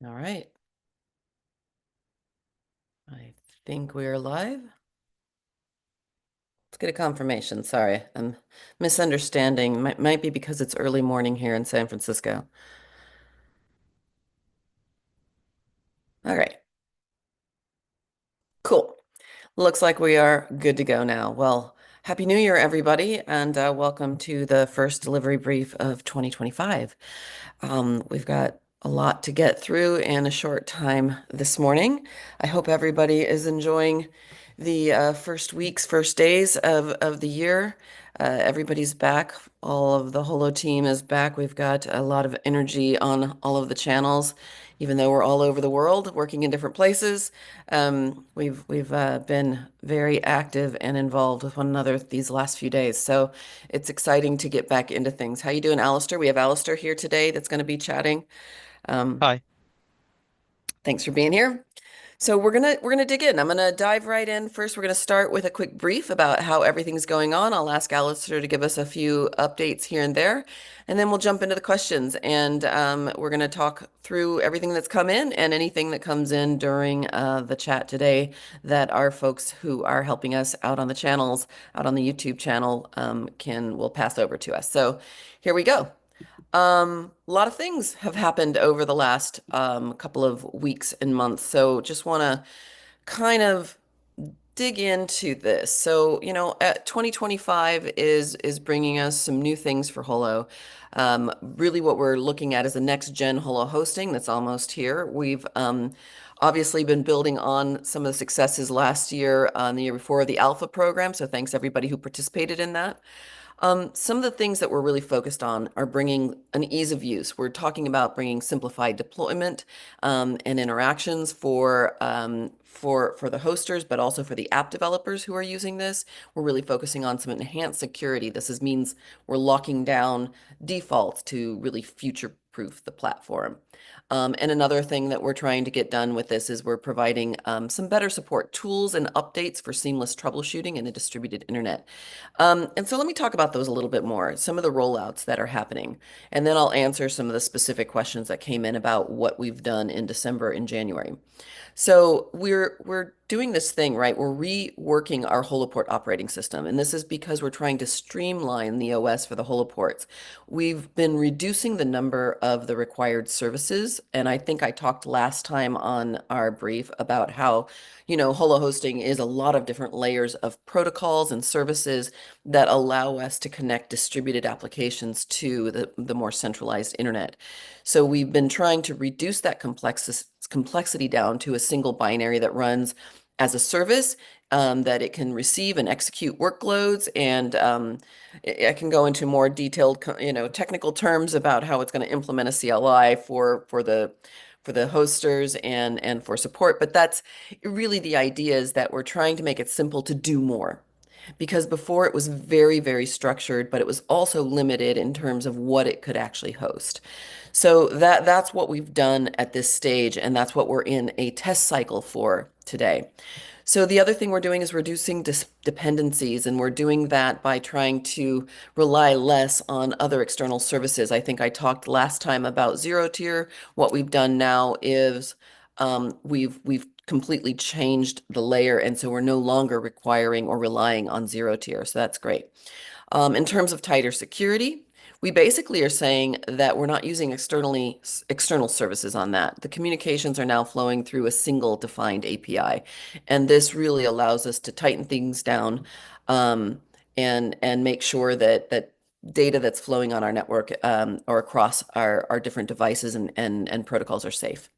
All right. I think we are live. Let's get a confirmation. Sorry, I'm misunderstanding. Might be because it's early morning here in San Francisco. All right, cool. Looks like we are good to go now. Well, Happy New Year, everybody, and welcome to the first delivery brief of 2025. We've got a lot to get through in a short time this morning. I hope everybody is enjoying the first weeks, first days of the year. Everybody's back. All of the Holo team is back. We've got a lot of energy on all of the channels, even though we're all over the world working in different places. We've been very active and involved with one another these last few days. So it's exciting to get back into things. How you doing, Alastair? We have Alastair here today that's going to be chatting. Um, Hi. Thanks for being here. So we're gonna dig in. I'm gonna dive right in. First, we're gonna start with a quick brief about how everything's going on. I'll ask Alistair to give us a few updates here and there, and then we'll jump into the questions. And we're gonna talk through everything that's come in and anything that comes in during the chat today that our folks who are helping us out on the channels, out on the YouTube channel, will pass over to us. So here we go. A lot of things have happened over the last couple of weeks and months. So just want to kind of dig into this. So, 2025 is bringing us some new things for Holo. Really what we're looking at is the next gen Holo hosting that's almost here. We've obviously been building on some of the successes last year, the year before, the Alpha program. So thanks everybody who participated in that. Some of the things that we're really focused on are bringing an ease of use. We're talking about bringing simplified deployment and interactions for the hosters, but also for the app developers who are using this. We're really focusing on some enhanced security. Means we're locking down defaults to really future-proof the platform. And another thing that we're trying to get done with this is we're providing some better support tools and updates for seamless troubleshooting in a distributed internet. And so let me talk about those a little bit more, some of the rollouts that are happening, and then I'll answer some of the specific questions that came in about what we've done in December and January. So we're doing this thing, right? We're reworking our Holoport operating system, and this is because we're trying to streamline the OS for the Holoports. We've been reducing the number of the required services, and I think I talked last time on our brief about how, Holo hosting is a lot of different layers of protocols and services that allow us to connect distributed applications to the more centralized internet. So we've been trying to reduce that complexity down to a single binary that runs as a service, that it can receive and execute workloads. And I can go into more detailed, technical terms about how it's going to implement a CLI for the hosters and for support. But that's really the idea, is that we're trying to make it simple to do more. Because before it was very, very structured, but it was also limited in terms of what it could actually host. So that's what we've done at this stage, and that's what we're in a test cycle for today. So the other thing we're doing is reducing dependencies, and we're doing that by trying to rely less on other external services. I think I talked last time about zero tier. What we've done now is we've completely changed the layer, and so we're no longer requiring or relying on zero tier. So that's great. In terms of tighter security, we basically are saying that we're not using external services on that. The communications are now flowing through a single defined API, and this really allows us to tighten things down, and make sure that data that's flowing on our network, or across our different devices and protocols are safe.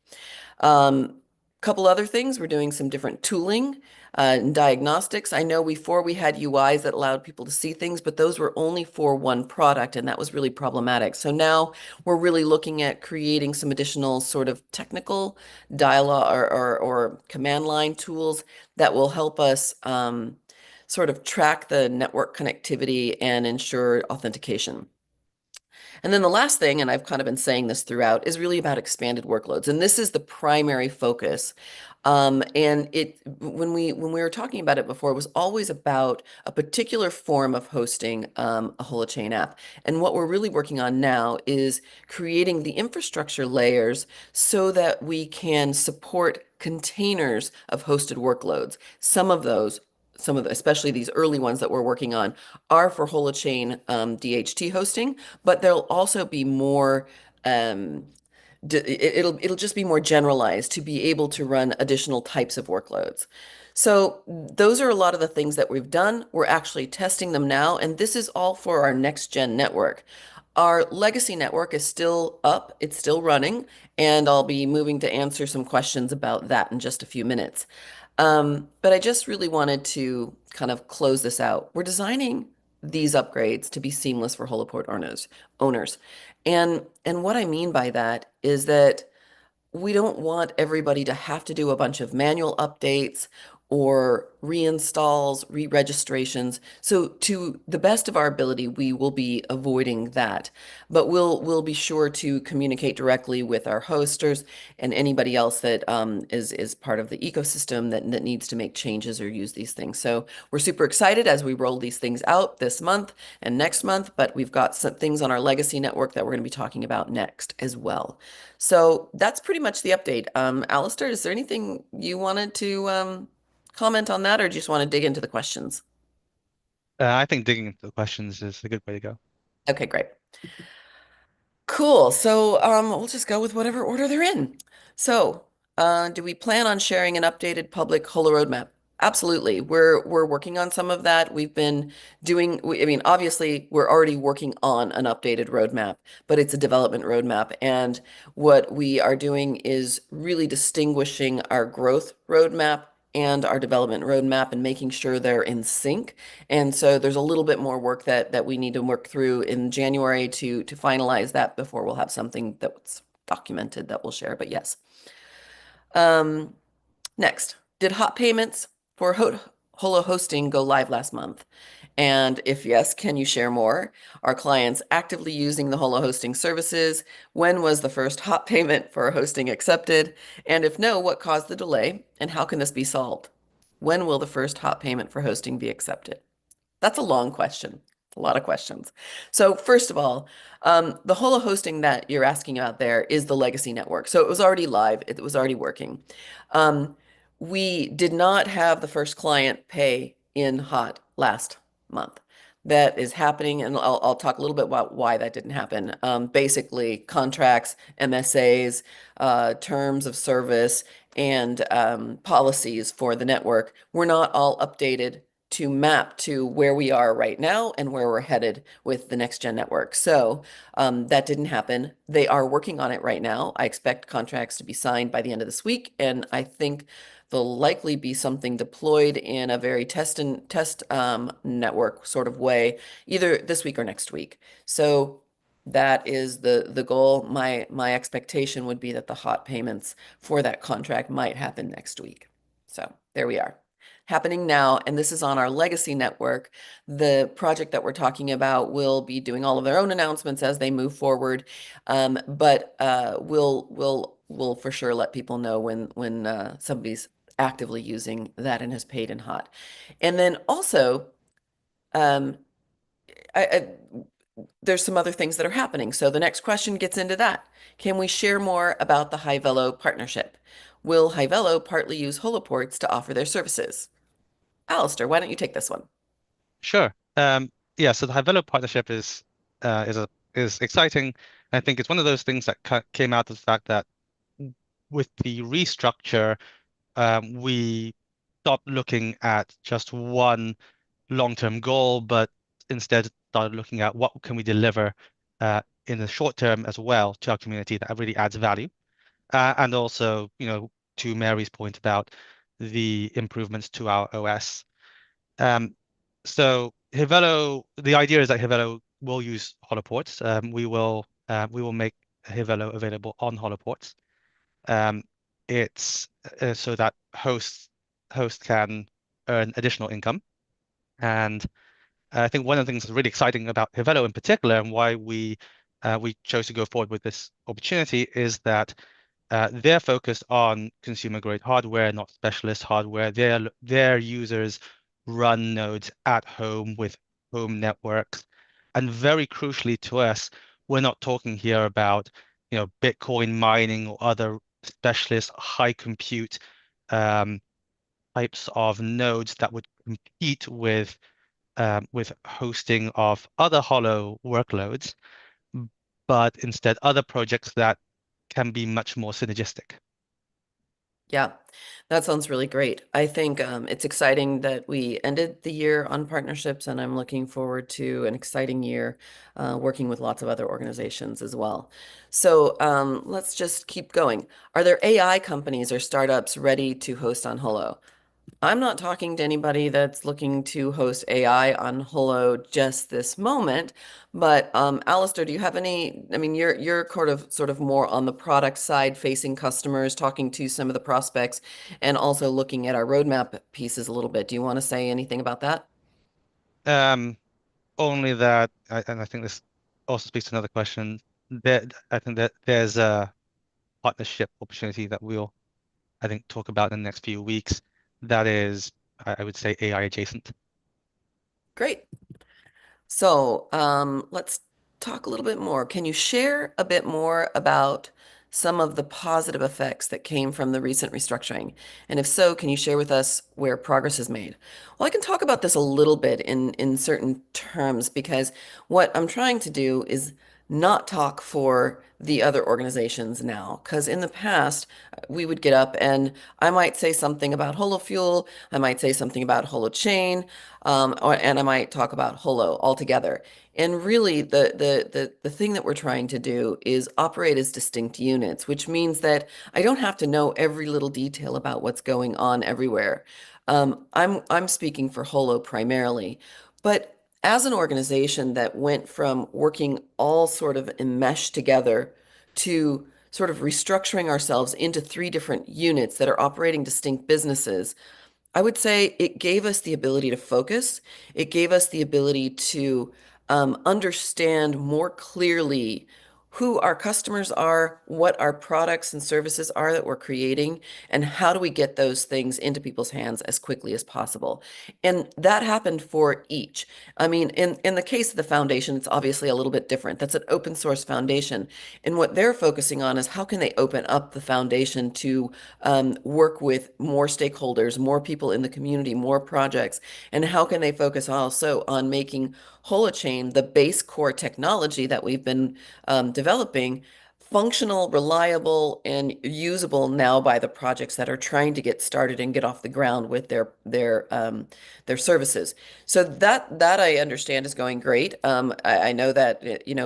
Couple other things, we're doing some different tooling and diagnostics. I know before we had UIs that allowed people to see things, but those were only for one product, and that was really problematic. So now we're really looking at creating some additional sort of technical dialogue or command line tools that will help us sort of track the network connectivity and ensure authentication. And then the last thing, and I've kind of been saying this throughout, is really about expanded workloads. And this is the primary focus. And it when we were talking about it before, it was always about a particular form of hosting a holochain app. And what we're really working on now is creating the infrastructure layers so that we can support containers of hosted workloads. Especially these early ones that we're working on, are for holochain DHT hosting, but there'll also be more. Um, it'll just be more generalized to be able to run additional types of workloads. So those are a lot of the things that we've done. We're actually testing them now, and this is all for our next gen network. Our legacy network is still up, it's still running, and I'll be moving to answer some questions about that in just a few minutes. But I just really wanted to kind of close this out. We're designing these upgrades to be seamless for Holoport owners. And what I mean by that is that we don't want everybody to have to do a bunch of manual updates or reinstalls, re-registrations. So to the best of our ability, we will be avoiding that. But we'll be sure to communicate directly with our hosters and anybody else that is part of the ecosystem that needs to make changes or use these things. So we're super excited as we roll these things out this month and next month, but we've got some things on our legacy network that we're going to be talking about next as well. So that's pretty much the update. Alistair, is there anything you wanted to comment on that, or do you just want to dig into the questions? I think digging into the questions is a good way to go. Okay, great. Cool. So we'll just go with whatever order they're in. So, do we plan on sharing an updated public Holo roadmap? Absolutely. We're working on some of that. We've been I mean, obviously, we're already working on an updated roadmap, but it's a development roadmap. And what we are doing is really distinguishing our growth roadmap and our development roadmap and making sure they're in sync. And so there's a little bit more work that we need to work through in January to finalize that before we'll have something that's documented that we'll share. But yes. Um, Next, did hot payments for Holo hosting go live last month? And if yes, can you share more? Are clients actively using the Holo hosting services? When was the first hot payment for hosting accepted? And if no, what caused the delay? And how can this be solved? When will the first hot payment for hosting be accepted? That's a long question. A lot of questions. So first of all, the Holo hosting that you're asking about there is the legacy network. So it was already live. It was already working. Um, we did not have the first client pay in hot last month. That is happening, and I'll talk a little bit about why that didn't happen. Basically, contracts, MSAs, terms of service, and policies for the network were not all updated to map to where we are right now and where we're headed with the next gen network. So that didn't happen. They are working on it right now. I expect contracts to be signed by the end of this week, and I think there'll likely be something deployed in a very test network sort of way, either this week or next week. So that is the goal. My expectation would be that the hot payments for that contract might happen next week. So there we are, happening now, and this is on our legacy network. The project that we're talking about will be doing all of their own announcements as they move forward, but we'll for sure let people know when somebody's actively using that and has paid in hot. And then also, um, I, there's some other things that are happening. So the next question gets into that. Can we share more about the Hivelo partnership? Will Hivelo partly use Holoports to offer their services? Alistair, why don't you take this one? Sure. Yeah, so the Hivelo partnership is exciting. I think it's one of those things that came out of the fact that with the restructure, we stopped looking at just one long-term goal, but instead started looking at what can we deliver in the short term as well to our community that really adds value. And also, to Mary's point about the improvements to our OS. Um, so Hivelo, the idea is that Hivelo will use holoports. We will make Hivelo available on holoports. Um, it's so that hosts can earn additional income. And I think one of the things that's really exciting about Hivelo in particular, and why we we chose to go forward with this opportunity is that they're focused on consumer grade hardware, not specialist hardware. Their users run nodes at home with home networks. And very crucially to us, we're not talking here about, Bitcoin mining or other specialist high compute um, types of nodes that would compete with hosting of other Holo workloads, but instead other projects that can be much more synergistic. Yeah, that sounds really great. I think it's exciting that we ended the year on partnerships, and I'm looking forward to an exciting year working with lots of other organizations as well. So let's just keep going. Are there AI companies or startups ready to host on Holo? I'm not talking to anybody that's looking to host AI on Holo just this moment, but Alistair, do you have any? I mean, you're sort of more on the product side, facing customers, talking to some of the prospects, and also looking at our roadmap pieces a little bit. Do you want to say anything about that? Um, Only that, and I think this also speaks to another question. I think that there's a partnership opportunity that we'll, I think, talk about in the next few weeks. That is, I would say, AI adjacent. Great. So, let's talk a little bit more. Can you share a bit more about some of the positive effects that came from the recent restructuring? And if so, can you share with us where progress is made? Well, I can talk about this a little bit in certain terms because what I'm trying to do is not talk for the other organizations now. Because in the past, we would get up and I might say something about Holofuel, I might say something about Holochain, and I might talk about Holo altogether. And really, the thing that we're trying to do is operate as distinct units, which means that I don't have to know every little detail about what's going on everywhere. I'm speaking for Holo primarily, but as an organization that went from working all sort of enmeshed together to sort of restructuring ourselves into three different units that are operating distinct businesses, I would say it gave us the ability to focus. It gave us the ability to understand more clearly who our customers are, what our products and services are that we're creating, and how do we get those things into people's hands as quickly as possible. And that happened for each. I mean, in the case of the foundation, it's obviously a little bit different. That's an open source foundation. And what they're focusing on is how can they open up the foundation to work with more stakeholders, more people in the community, more projects, and how can they focus also on making Holochain, the base core technology that we've been developing, functional, reliable, and usable now by the projects that are trying to get started and get off the ground with their services. So that I understand is going great. I know that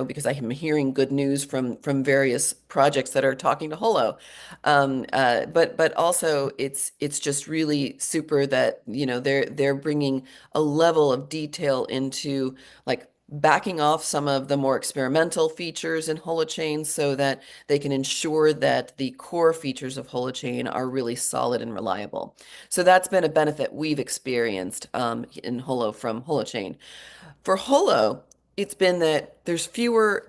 because I am hearing good news from various projects that are talking to Holo. But also it's just really super that they're bringing a level of detail into like backing off some of the more experimental features in Holochain so that they can ensure that the core features of Holochain are really solid and reliable. So that's been a benefit we've experienced in Holo from Holochain. For Holo, it's been that there's fewer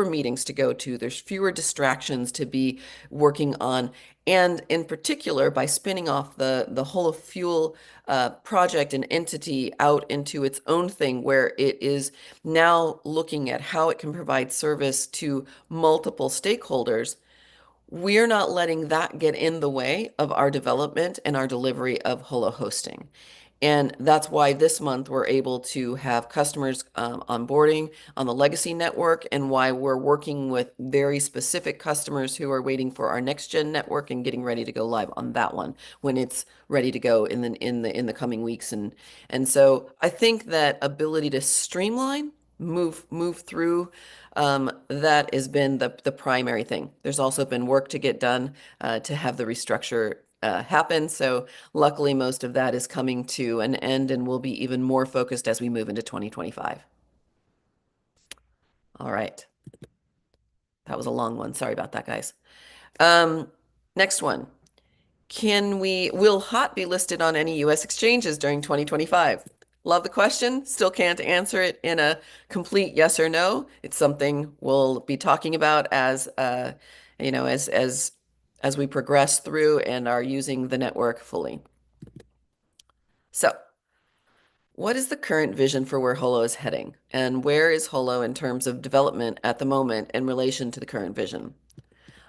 meetings to go to, there's fewer distractions to be working on, and in particular, by spinning off the Holo Fuel project and entity out into its own thing, where it is now looking at how it can provide service to multiple stakeholders. We're not letting that get in the way of our development and our delivery of Holo hosting. And that's why this month we're able to have customers onboarding on the legacy network, and why we're working with very specific customers who are waiting for our next gen network and getting ready to go live on that one when it's ready to go in the coming weeks. And so I think that ability to streamline, move through, that has been the primary thing. There's also been work to get done to have the restructure happen. So luckily, most of that is coming to an end and will be even more focused as we move into 2025. All right. That was a long one. Sorry about that, guys. Um, Next one. Will HOT be listed on any US exchanges during 2025? Love the question. Still can't answer it in a complete yes or no. It's something we'll be talking about as you know, as we progress through and are using the network fully. So, what is the current vision for where Holo is heading? And where is Holo in terms of development at the moment in relation to the current vision?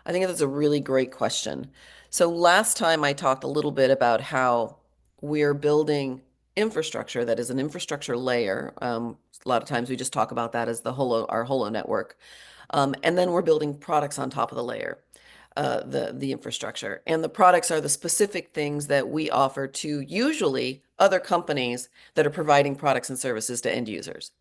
I think that's a really great question. So last time I talked a little bit about how we're building infrastructure that is an infrastructure layer. A lot of times we just talk about that as our Holo network. And then we're building products on top of the layer, the infrastructure. And the products are the specific things that we offer to usually other companies that are providing products and services to end users.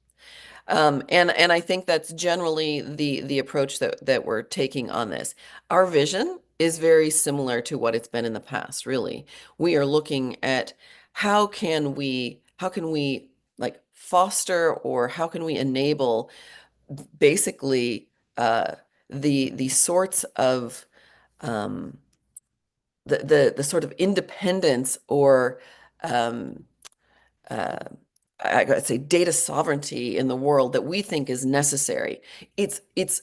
And I think that's generally the approach that we're taking on this. Our vision is very similar to what it's been in the past, really. We are looking at how can we like foster or how can we enable basically the sorts of um, the sort of independence or um, uh, I'd say data sovereignty in the world that we think is necessary. It's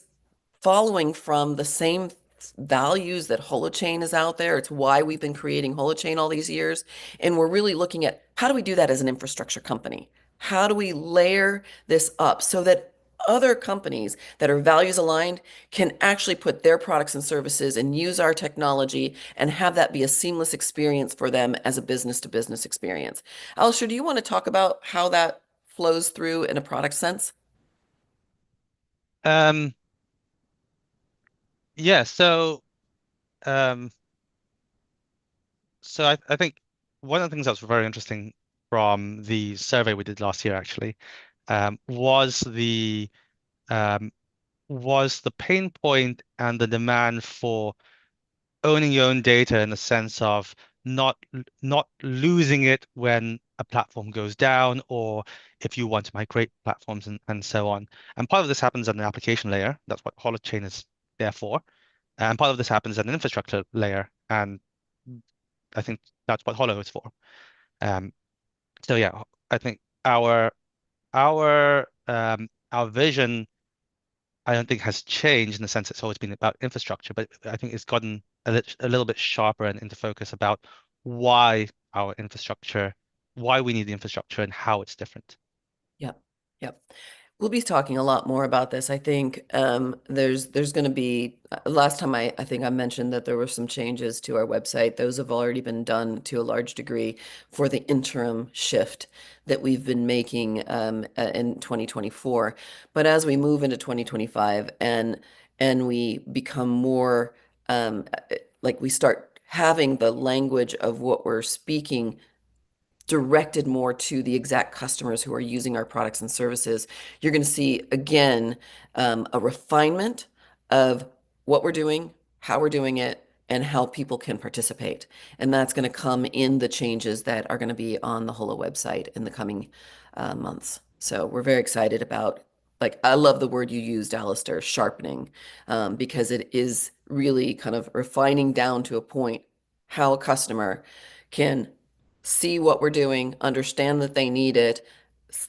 following from the same values that Holochain is out there. It's why we've been creating Holochain all these years. And we're really looking at how do we do that as an infrastructure company? How do we layer this up so that other companies that are values aligned can actually put their products and services and use our technology and have that be a seamless experience for them as a business to business experience. Alistair, do you want to talk about how that flows through in a product sense? Um, yeah, um, I think one of the things that was very interesting from the survey we did last year actually um, was the um, was the pain point and the demand for owning your own data in the sense of not losing it when a platform goes down or if you want to migrate platforms and so on. And part of this happens at an application layer. That's what Holochain is there for. And part of this happens at an infrastructure layer. And I think that's what Holo is for. Um, so yeah, I think our vision I don't think has changed in the sense it's always been about infrastructure, but I think it's gotten a little bit sharper and into focus about why our infrastructure, why we need the infrastructure and how it's different. Yep. Yep. We'll be talking a lot more about this. I think there's going to be last time I think I mentioned that there were some changes to our website. Those have already been done to a large degree for the interim shift that we've been making in 2024. But as we move into 2025 and we become more like we start having the language of what we're speaking directed more to the exact customers who are using our products and services, you're going to see again a refinement of what we're doing, how we're doing it, and how people can participate. And that's going to come in the changes that are going to be on the Holo website in the coming months. So we're very excited about, like, I love the word you used, Alistair, sharpening, because it is really kind of refining down to a point how a customer can see what we're doing, understand that they need it,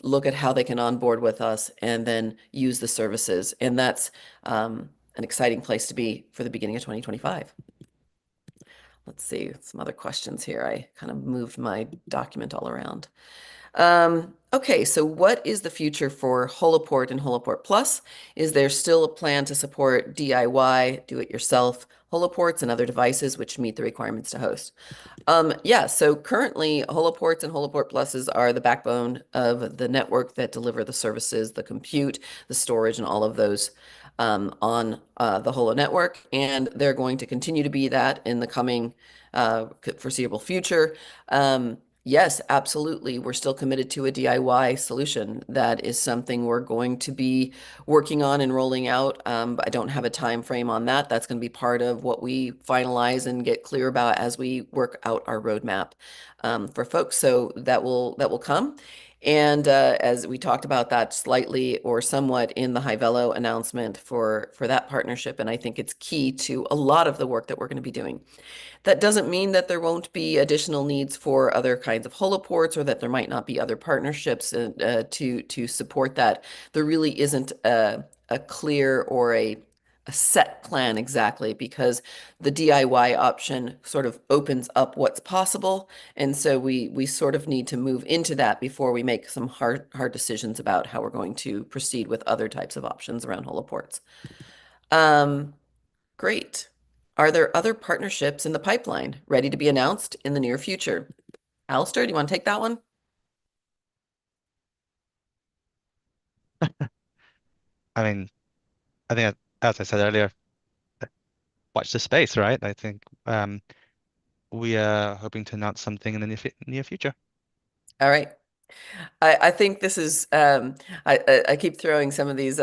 look at how they can onboard with us, and then use the services. And that's an exciting place to be for the beginning of 2025. Let's see some other questions here. I kind of moved my document all around. Okay, so what is the future for Holoport and Holoport Plus? Is there still a plan to support DIY, do-it-yourself Holoports and other devices which meet the requirements to host? Yeah, so currently Holoports and Holoport Pluses are the backbone of the network that deliver the services, the compute, the storage, and all of those on the Holo network. And they're going to continue to be that in the coming foreseeable future. Yes, absolutely. We're still committed to a DIY solution. That is something we're going to be working on and rolling out. But I don't have a time frame on that. That's going to be part of what we finalize and get clear about as we work out our roadmap for folks. So that will come. And as we talked about that slightly or somewhat in the High Velo announcement for that partnership, and I think it's key to a lot of the work that we're going to be doing. That doesn't mean that there won't be additional needs for other kinds of holoports or that there might not be other partnerships to support that. There really isn't a clear or a set plan exactly because the DIY option sort of opens up what's possible. And so we sort of need to move into that before we make some hard decisions about how we're going to proceed with other types of options around holoports. Um, Great. Are there other partnerships in the pipeline ready to be announced in the near future? Alistair, do you want to take that one? I mean, I think as I said earlier, watch the space, right? I think we are hoping to announce something in the near future. All right. I think this is I keep throwing some of these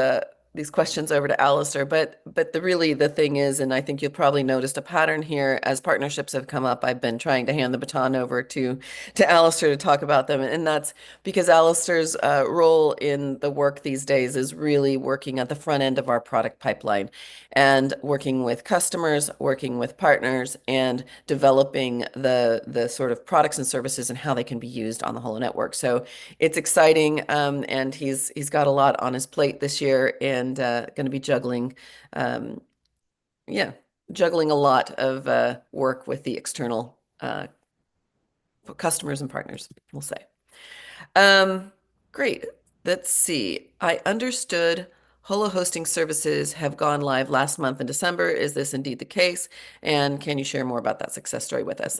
questions over to Alistair, but the thing is, and I think you'll probably noticed a pattern here as partnerships have come up. I've been trying to hand the baton over to Alistair to talk about them, and that's because Alistair's role in the work these days is really working at the front end of our product pipeline and working with customers, working with partners, and developing the sort of products and services and how they can be used on the Holo network. So it's exciting, and he's got a lot on his plate this year, and going to be um, yeah, juggling a lot of work with the external customers and partners, we'll say. Um, Great. Let's see. I understood Holo hosting services have gone live last month in December. Is this indeed the case? And can you share more about that success story with us?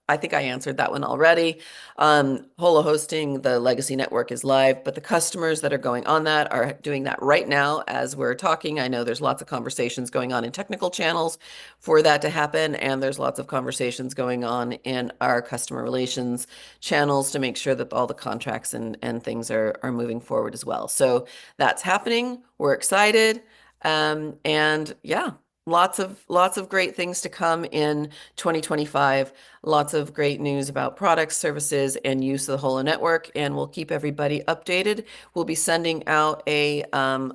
I think I answered that one already. Holo hosting, the legacy network is live, but the customers that are going on that are doing that right now as we're talking. I know there's lots of conversations going on in technical channels for that to happen, and there's lots of conversations going on in our customer relations channels to make sure that all the contracts and things are moving forward as well. So that's happening. We're excited. And yeah, lots of great things to come in 2025. Lots of great news about products, services, and use of the Holo network, and we'll keep everybody updated. We'll be sending out a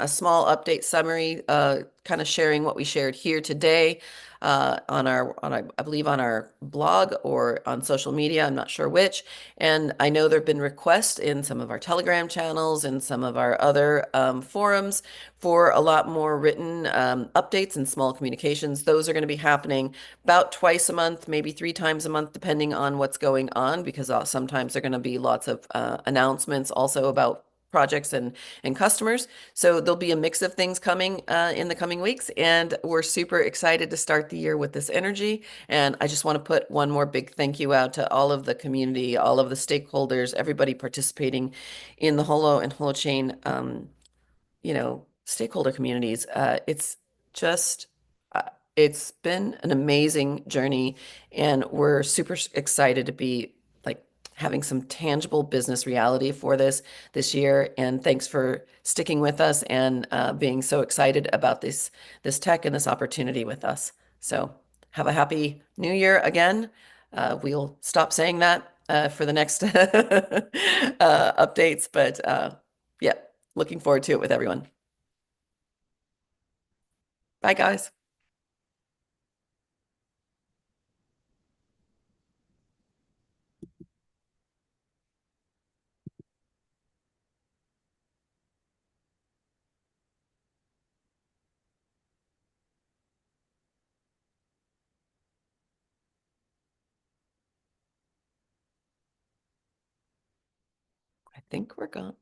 small update summary, kind of sharing what we shared here today I believe on our blog or on social media. I'm not sure which. And I know there have been requests in some of our Telegram channels and some of our other forums for a lot more written updates and small communications. Those are going to be happening about twice a month, maybe 3 times a month, depending on what's going on, because sometimes there are going to be lots of announcements also about projects and customers. So there'll be a mix of things coming in the coming weeks, and we're super excited to start the year with this energy. And I just want to put one more big thank you out to all of the community, all of the stakeholders, everybody participating in the Holo and Holochain stakeholder communities. It's just, uh, it's been an amazing journey, and we're super excited to be like having some tangible business reality for this year. And thanks for sticking with us and being so excited about this tech and this opportunity with us. So have a happy new year again. We'll stop saying that for the next updates, but yeah, looking forward to it with everyone. Bye, guys. I think we're gone.